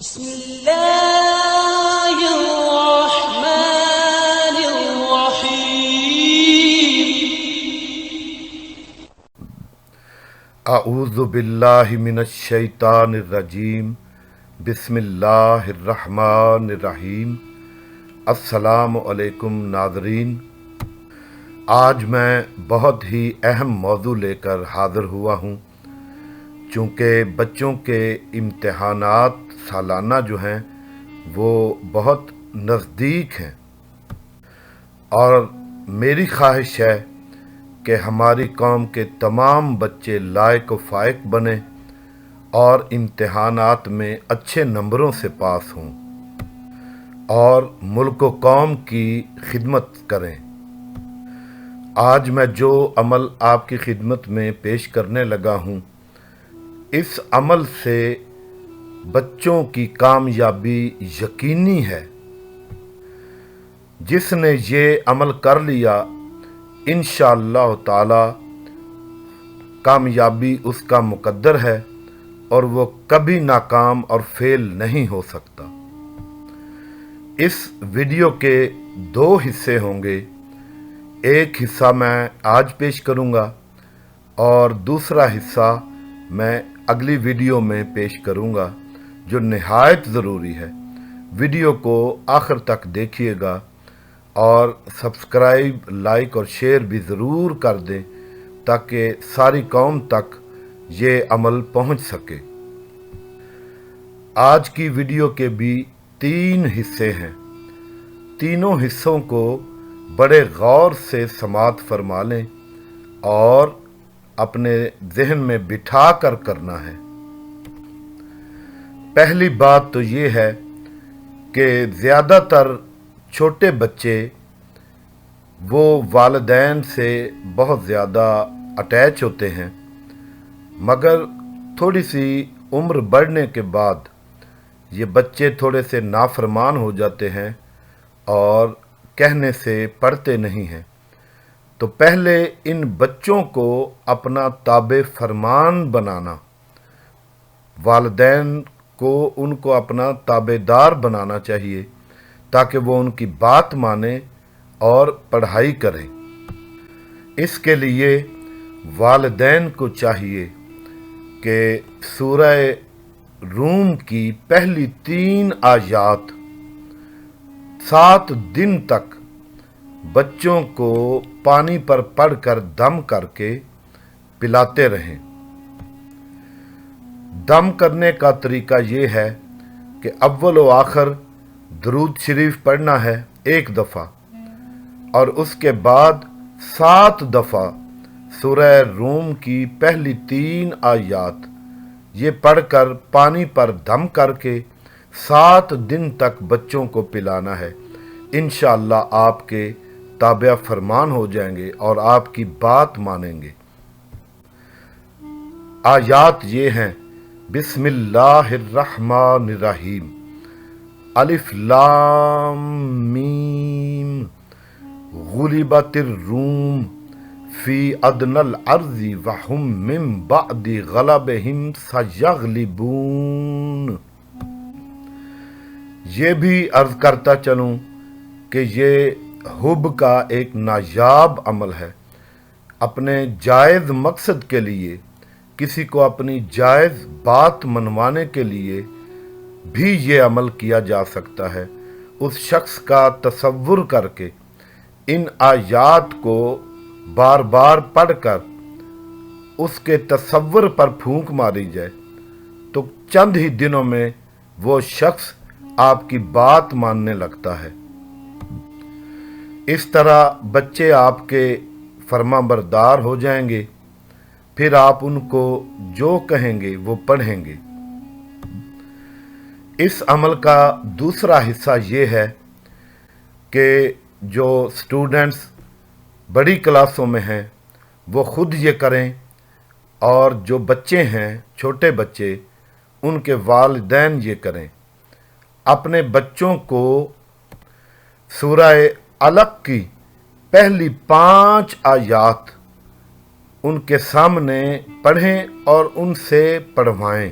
بسم الله الرحمن الرحيم. اعوذ باللہ من الشیطان الرجیم. بسم اللہ الرحمن الرحیم. السلام علیکم ناظرین. آج میں بہت ہی اہم موضوع لے کر حاضر ہوا ہوں. چونکہ بچوں کے امتحانات سالانہ جو ہیں وہ بہت نزدیک ہیں، اور میری خواہش ہے کہ ہماری قوم کے تمام بچے لائق و فائق بنیں اور امتحانات میں اچھے نمبروں سے پاس ہوں اور ملک و قوم کی خدمت کریں. آج میں جو عمل آپ کی خدمت میں پیش کرنے لگا ہوں، اس عمل سے بچوں کی کامیابی یقینی ہے. جس نے یہ عمل کر لیا انشاءاللہ تعالی کامیابی اس کا مقدر ہے اور وہ کبھی ناکام اور فیل نہیں ہو سکتا. اس ویڈیو کے 2 حصے ہوں گے. ایک حصہ میں آج پیش کروں گا اور دوسرا حصہ میں اگلی ویڈیو میں پیش کروں گا، جو نہایت ضروری ہے. ویڈیو کو آخر تک دیکھیے گا اور سبسکرائب، لائک اور شیئر بھی ضرور کر دیں تاکہ ساری قوم تک یہ عمل پہنچ سکے. آج کی ویڈیو کے بھی 3 حصے ہیں. تینوں حصوں کو بڑے غور سے سماعت فرما لیں اور اپنے ذہن میں بٹھا کر کرنا ہے. پہلی بات تو یہ ہے کہ زیادہ تر چھوٹے بچے وہ والدین سے بہت زیادہ اٹیچ ہوتے ہیں، مگر تھوڑی سی عمر بڑھنے کے بعد یہ بچے تھوڑے سے نافرمان ہو جاتے ہیں اور کہنے سے پڑھتے نہیں ہیں. تو پہلے ان بچوں کو اپنا تابع فرمان بنانا، والدین کو ان کو اپنا تابع دار بنانا چاہیے تاکہ وہ ان کی بات مانیں اور پڑھائی کریں. اس کے لیے والدین کو چاہیے کہ سورہ روم کی پہلی 3 آیات 7 دن تک بچوں کو پانی پر پڑھ کر دم کر کے پلاتے رہیں. دم کرنے کا طریقہ یہ ہے کہ اول و آخر درود شریف پڑھنا ہے 1 دفعہ، اور اس کے بعد 7 دفعہ سورہ روم کی پہلی 3 آیات یہ پڑھ کر پانی پر دم کر کے 7 دن تک بچوں کو پلانا ہے. انشاءاللہ آپ کے تابع فرمان ہو جائیں گے اور آپ کی بات مانیں گے. آیات یہ ہیں: بسم اللہ الرحمن الرحیم. الف لام میم. غلبت الروم فی ادنی الارض وهم من بعد غلبهم سیغلبون. یہ بھی عرض کرتا چلوں کہ یہ حب کا ایک نایاب عمل ہے. اپنے جائز مقصد کے لیے، کسی کو اپنی جائز بات منوانے کے لیے بھی یہ عمل کیا جا سکتا ہے. اس شخص کا تصور کر کے ان آیات کو بار بار پڑھ کر اس کے تصور پر پھونک ماری جائے تو چند ہی دنوں میں وہ شخص آپ کی بات ماننے لگتا ہے. اس طرح بچے آپ کے فرما بردار ہو جائیں گے. پھر آپ ان کو جو کہیں گے وہ پڑھیں گے. اس عمل کا دوسرا حصہ یہ ہے کہ جو سٹوڈنٹس بڑی کلاسوں میں ہیں وہ خود یہ کریں، اور جو بچے ہیں چھوٹے بچے ان کے والدین یہ کریں. اپنے بچوں کو سورہ علق کی پہلی 5 آیات ان کے سامنے پڑھیں اور ان سے پڑھوائیں.